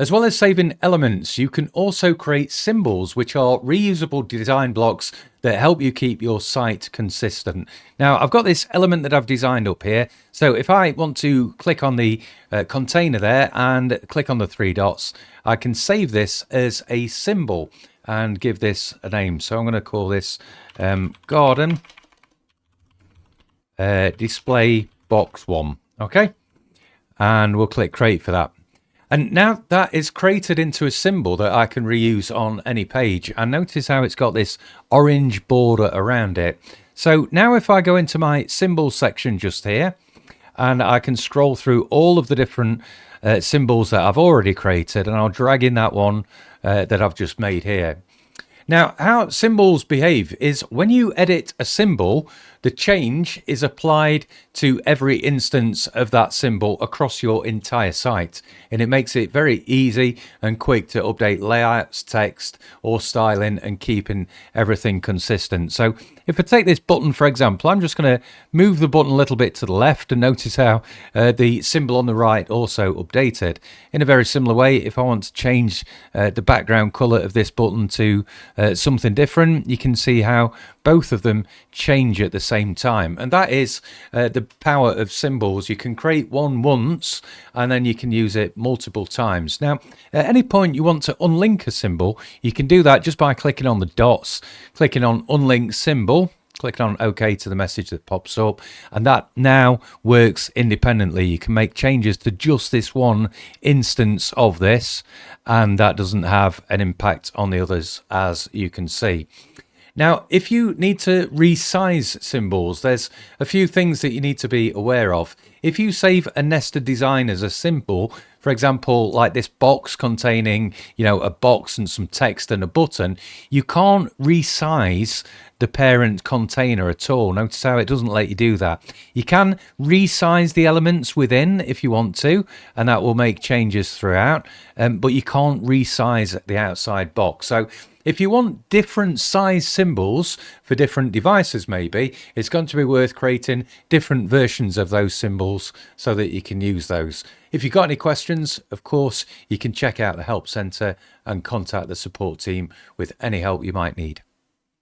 As well as saving elements, you can also create symbols, which are reusable design blocks that help you keep your site consistent. Now, I've got this element that I've designed up here. So if I want to click on the container there and click on the three dots, I can save this as a symbol and give this a name. So I'm going to call this garden display box 1. Okay. And we'll click create for that. And now that is created into a symbol that I can reuse on any page. And notice how it's got this orange border around it. So now if I go into my symbols section just here, and I can scroll through all of the different symbols that I've already created, and I'll drag in that one that I've just made here. Now, how symbols behave is when you edit a symbol, the change is applied to every instance of that symbol across your entire site. And it makes it very easy and quick to update layouts, text, or styling and keeping everything consistent. So if I take this button, for example, I'm just going to move the button a little bit to the left and notice how the symbol on the right also updated. In a very similar way, if I want to change the background color of this button to something different, you can see how both of them change at the same time. And that is the power of symbols. You can create one once and then you can use it multiple times. Now, at any point you want to unlink a symbol, you can do that just by clicking on the dots, clicking on unlink symbol, clicking on OK to the message that pops up, and that now works independently. You can make changes to just this one instance of this, and that doesn't have an impact on the others, as you can see. Now, if you need to resize symbols, there's a few things that you need to be aware of. If you save a nested design as a symbol, for example, like this box containing, a box and some text and a button, you can't resize the parent container at all. Notice how it doesn't let you do that. You can resize the elements within if you want to, and that will make changes throughout, but you can't resize the outside box. So if you want different size symbols for different devices, maybe, it's going to be worth creating different versions of those symbols so that you can use those. If you've got any questions, of course, you can check out the Help Centre and contact the support team with any help you might need.